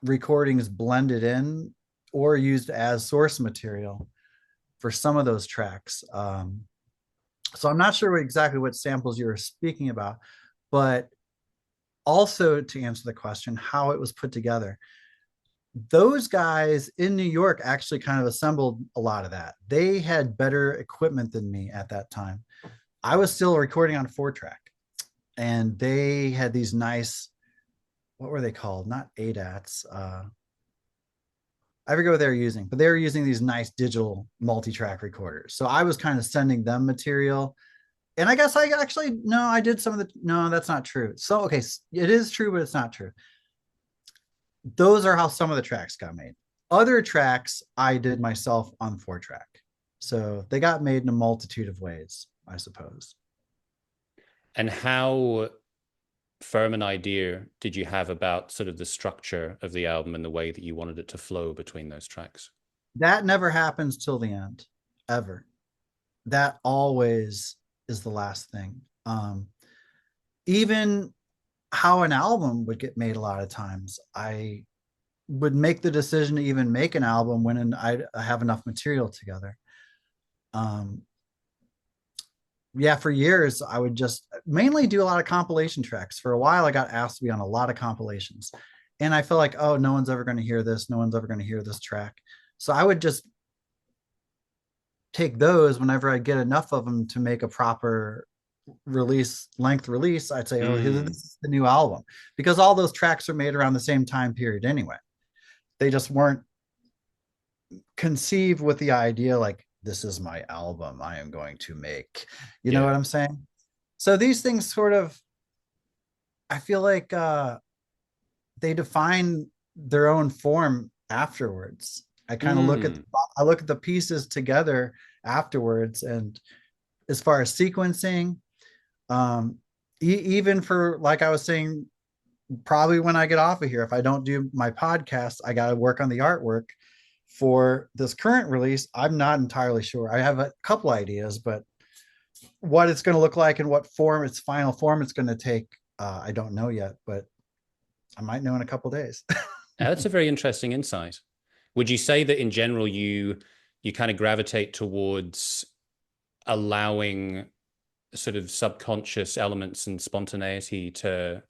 recordings blended in or used as source material for some of those tracks. So I'm not sure exactly what samples you were speaking about, but also, to answer the question, how it was put together, those guys in New York actually kind of assembled a lot of that. They had better equipment than me at that time. I was still recording on a 4-track, and they had these nice, what were they called? Not ADATs. I forget what they were using, but they were using these nice digital multi-track recorders. So I was kind of sending them material. And I guess I actually, no, I did some of the, no, that's not true. So, okay, it is true, but it's not true. Those are how some of the tracks got made. Other tracks I did myself on 4-track. So they got made in a multitude of ways, I suppose. And how firm an idea did you have about sort of the structure of the album and the way that you wanted it to flow between those tracks? That never happens till the end, ever. That always is the last thing. Even how an album would get made a lot of times, I would make the decision to even make an album when I have enough material together. Yeah, for years, I would just mainly do a lot of compilation tracks. For a while, I got asked to be on a lot of compilations. And I felt like, oh, no one's ever going to hear this. No one's ever going to hear this track. So I would just take those whenever I get enough of them to make a proper length release. I'd say, oh, this is the new album. Because all those tracks are made around the same time period anyway. They just weren't conceived with the idea like, this is my album I am going to make. You know what I'm saying? So these things sort of, I feel like they define their own form afterwards. I kind of look at the pieces together afterwards, and as far as sequencing, even for, like I was saying, probably when I get off of here, if I don't do my podcast, I got to work on the artwork for this current release. I'm not entirely sure. I have a couple ideas, but what it's going to look like and what form, its final form it's going to take, I don't know yet, but I might know in a couple of days. That's a very interesting insight. Would you say that in general, you kind of gravitate towards allowing sort of subconscious elements and spontaneity to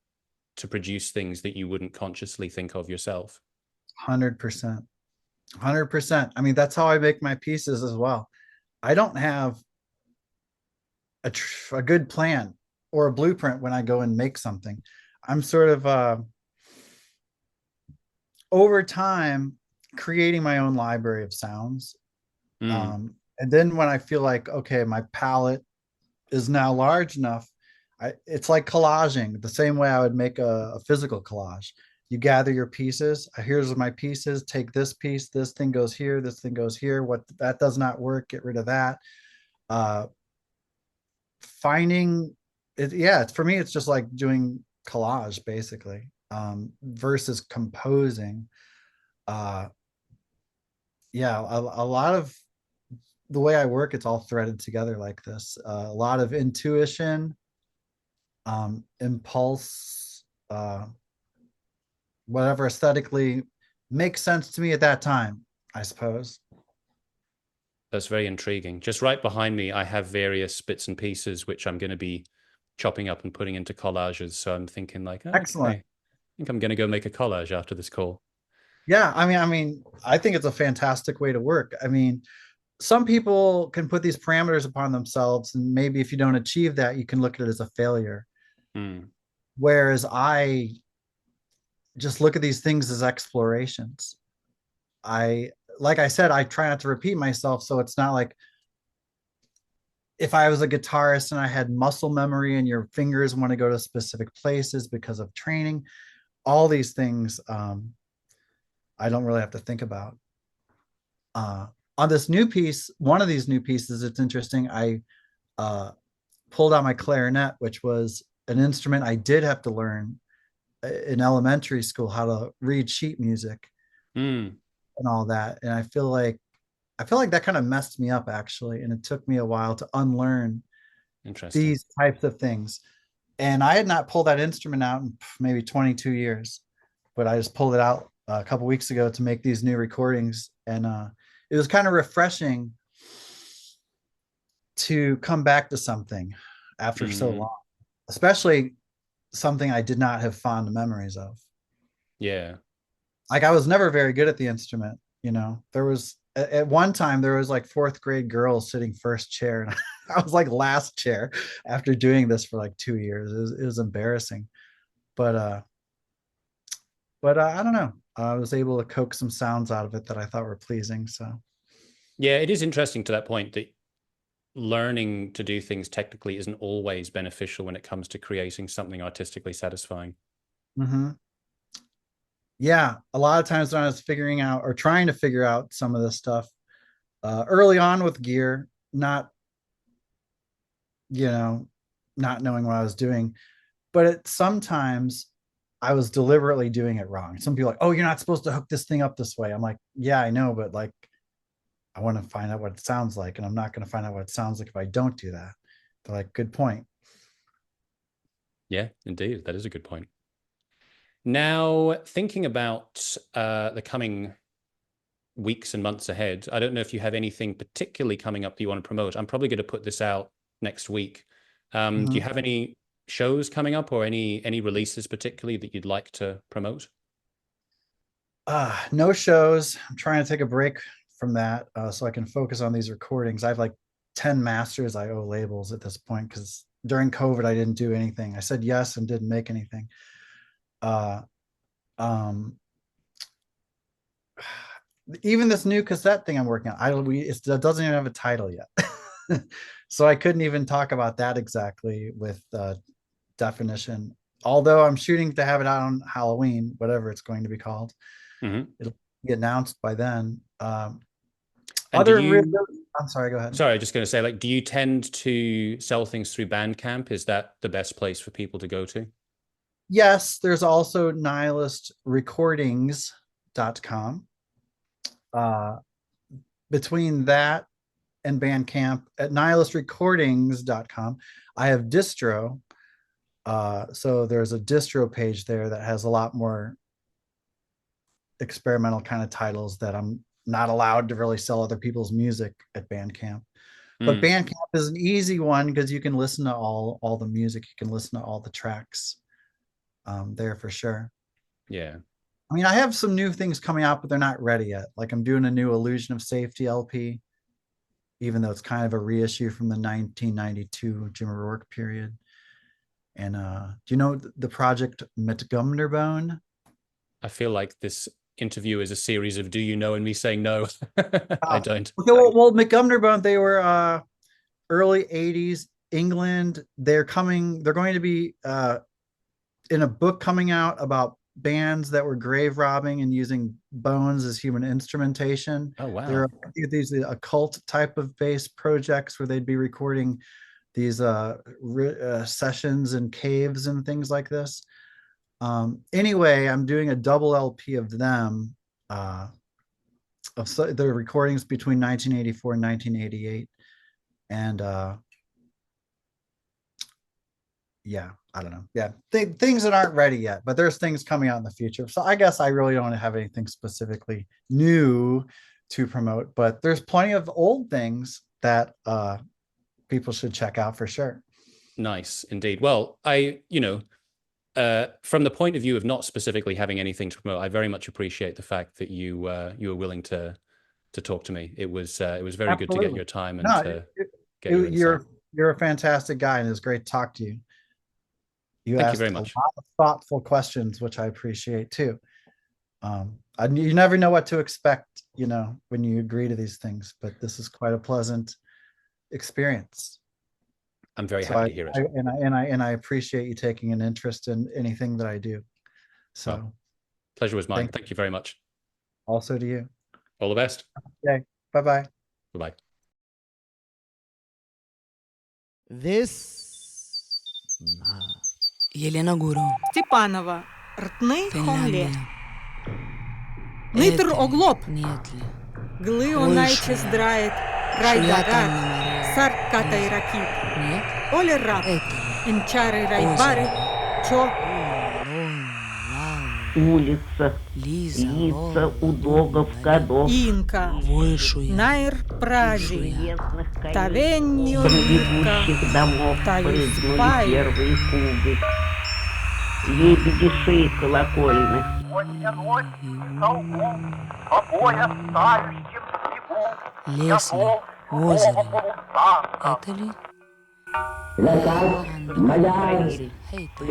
produce things that you wouldn't consciously think of yourself? 100%. 100%. I mean, that's how I make my pieces as well. I don't have a good plan or a blueprint when I go and make something. I'm sort of over time creating my own library of sounds. And then when I feel like, okay, my palette is now large enough, it's like collaging, the same way I would make a physical collage. You gather your pieces. Here's my pieces. Take this piece. This thing goes here. This thing goes here. What that does not work, get rid of that. Finding it, yeah. For me, it's just like doing collage basically, versus composing. Yeah, a lot of the way I work, it's all threaded together like this. A lot of intuition, impulse, whatever aesthetically makes sense to me at that time, I suppose. That's very intriguing. Just right behind me, I have various bits and pieces which I'm going to be chopping up and putting into collages. So I'm thinking like, excellent. I think I'm going to go make a collage after this call. Yeah, I mean, I think it's a fantastic way to work. I mean, some people can put these parameters upon themselves, and maybe if you don't achieve that, you can look at it as a failure. Whereas I just look at these things as explorations. Like I said, I try not to repeat myself. So it's not like if I was a guitarist and I had muscle memory and your fingers want to go to specific places because of training, all these things, I don't really have to think about. On this new piece, one of these new pieces, it's interesting. I pulled out my clarinet, which was an instrument I did have to learn in elementary school, how to read sheet music and all that. And I feel like that kind of messed me up actually. And it took me a while to unlearn these types of things. And I had not pulled that instrument out in maybe 22 years, but I just pulled it out a couple weeks ago to make these new recordings. And it was kind of refreshing to come back to something after so long, especially something I did not have fond memories of. Yeah. Like I was never very good at the instrument, you know. There was at one time there was like fourth grade girls sitting first chair, and I was like last chair after doing this for like 2 years. It was embarrassing, but I don't know. I was able to coax some sounds out of it that I thought were pleasing. So Yeah, it is interesting to that point that learning to do things technically isn't always beneficial when it comes to creating something artistically satisfying. mhm. Yeah, a lot of times when I was figuring out or trying to figure out some of this stuff early on with gear, not, you know, not knowing what I was doing, but sometimes I was deliberately doing it wrong. Some people are like, oh, you're not supposed to hook this thing up this way. I'm like, yeah, I know, but like, I want to find out what it sounds like, and I'm not going to find out what it sounds like if I don't do that. They're like, good point. Yeah, indeed. That is a good point. Now, thinking about the coming weeks and months ahead, I don't know if you have anything particularly coming up that you want to promote. I'm probably going to put this out next week. Do you have any shows coming up or any releases particularly that you'd like to promote? No shows. I'm trying to take a break from that so I can focus on these recordings. I have like 10 masters I owe labels at this point because during COVID I didn't do anything. I said yes and didn't make anything. Even this new cassette thing I'm working on, it doesn't even have a title yet. So I couldn't even talk about that exactly with definition. Although I'm shooting to have it out on Halloween, whatever it's going to be called. It'll be announced by then. I'm sorry, go ahead. Sorry, I'm just going to say, like, do you tend to sell things through Bandcamp? Is that the best place for people to go to? Yes, there's also Nihilist Recordings.com. Between that and Bandcamp at nihilistrecordings.com, I have distro. So there's a distro page there that has a lot more experimental kind of titles that I'm not allowed to really sell other people's music at Bandcamp. But Bandcamp is an easy one because you can listen to all the music. You can listen to all the tracks there for sure. Yeah. I mean, I have some new things coming out, but they're not ready yet. Like I'm doing a new Illusion of Safety LP, even though it's kind of a reissue from the 1992 Jim O'Rourke period. And do you know the project Metgumnerbone? I feel like this interview is a series of do you know and me saying no. I don't. Okay, well, Metgumnerbone, they were early 80s England. They're going to be in a book coming out about bands that were grave robbing and using bones as human instrumentation. Oh, wow. There are these occult type of bass projects where they'd be recording these sessions in caves and things like this. Anyway, I'm doing a double LP of them, of the recordings between 1984 and 1988. And yeah, I don't know. Yeah, things that aren't ready yet, but there's things coming out in the future. So I guess I really don't have anything specifically new to promote, but there's plenty of old things that people should check out for sure. Nice, indeed. Well, from the point of view of not specifically having anything to promote, I very much appreciate the fact that you were willing to talk to me. It was very good to get your time and get your insight. You're a fantastic guy, and it was great to talk to you. You Thank asked you very much. a lot of thoughtful questions, which I appreciate too. You never know what to expect, when you agree to these things, but this is quite a pleasant experience. I'm very happy to hear it. And I appreciate you taking an interest in anything that I do. So well, pleasure was mine. Thank you very much. Also to you. All the best. Okay. Bye-bye. Bye-bye. This Елена Гуру. Степанова, ртный хомле. Финляндия. Нитр оглоб. Нет ли? Глы онайче здрает. Райдагар. Саркатай ракит. Нет? Оле раб. Это. Инчары райбары. Чо. Улица, Лиза. лица у догов годов, Инка. Вышуя. Найр пражи. железных коней, Тавенью. бредущих домов Таю прыгнули спай. первые кубы. лебедишей колокольных. Осенной столбом, обоя тающим снегу. Лес ли? Я Озеро? полустанка. Это ли? Эй, ты.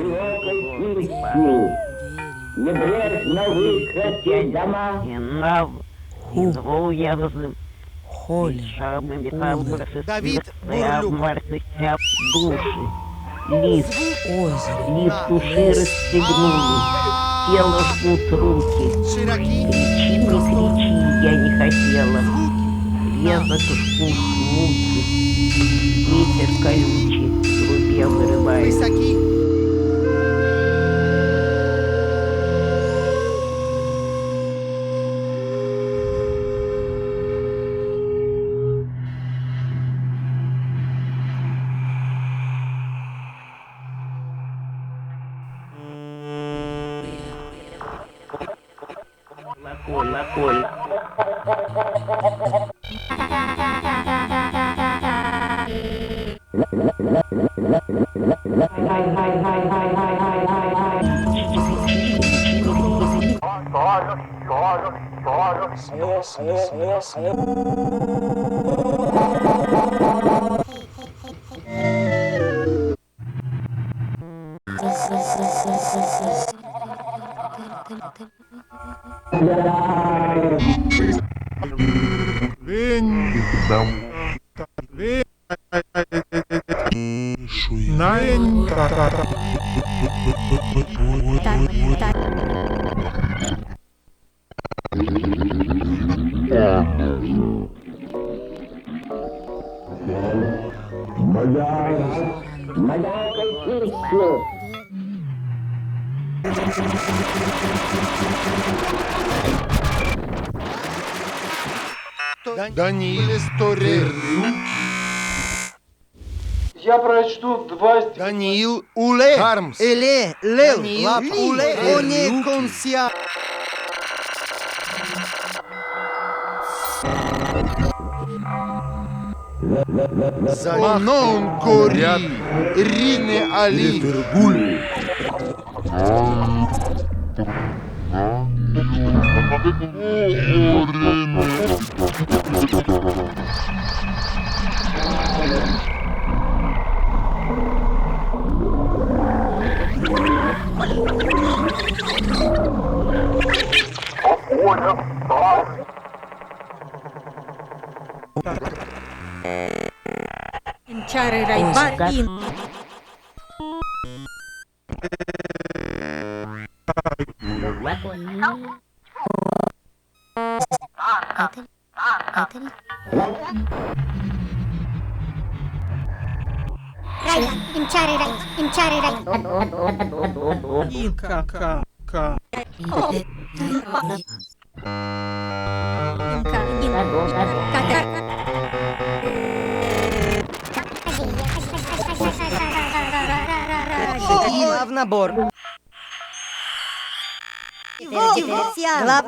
Небрежно выкатить дома. И на звуязым Холин. шарными Давид обморся души. Лист Озеро. уши расстегнули, тело жгут руки. Широки. Кричи, не кричи, я не хотела. Резок жгут муки. Ветер колючий в трубе вырывает. Высоки. Колоколь. Nihilist Recordings. Я прочту два стиха. Даниил Уле. Хармс. Эле, лел, Даниил лап, Ли. уле, оне, консия. Манон Кори. Рине Али. Inchare raibar in. Има в набор. Глав.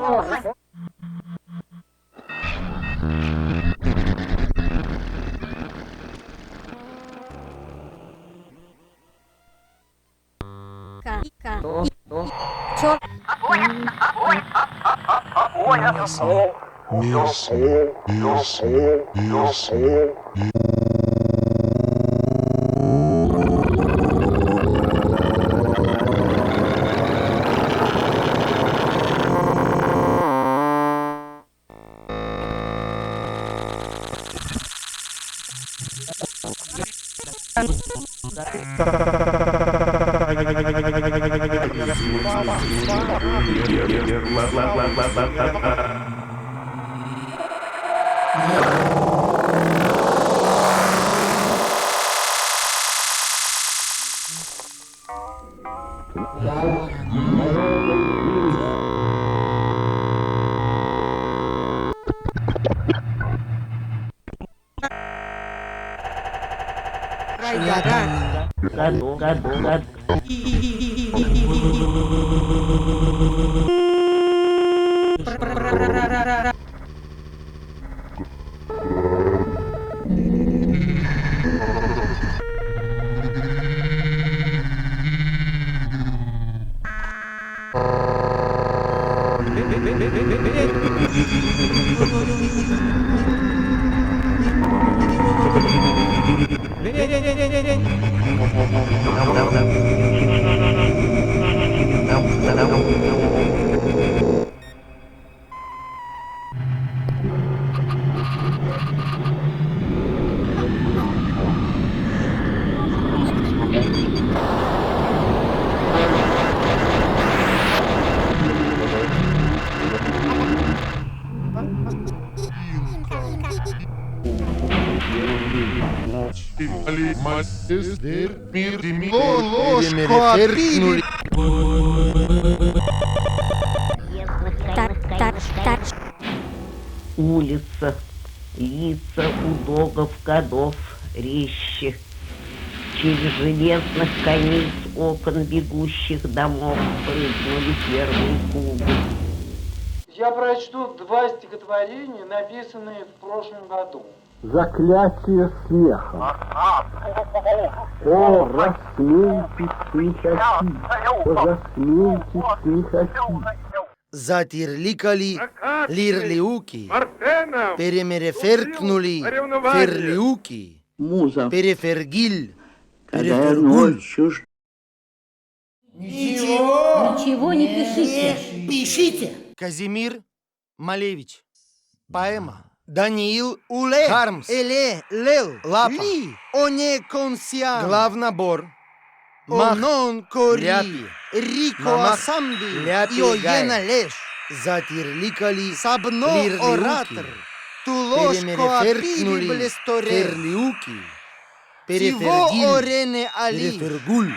Али мастер мир деми. Ложку отпили. Улица, лица у догов годов резче. Через железных конец окон бегущих домов прыгнули первые кубы. Я прочту 2 стихотворения, написанные в прошлом году. Заклятие смеха. О, рассмейтесь, смехачи, рассмейтесь, смехачи. Затирликали лирлиуки, перемереферкнули ферлиуки, Муза, перефергиль, когда перефергуль. ночью Ничего не пишите. Пишите. Казимир Малевич. Поэма. Даниил Уле. Хармс. Эле. Лел. Лапа. Ли. Оне консиан. Главнабор. Онон кори. Ляпи. Рико асамби. Ляпи. Йоена леш. Затирликали. Сабно оратор. Тулошко апири блесторе. Ферлиуки. Перефергиль. Орене али. Перефергуль.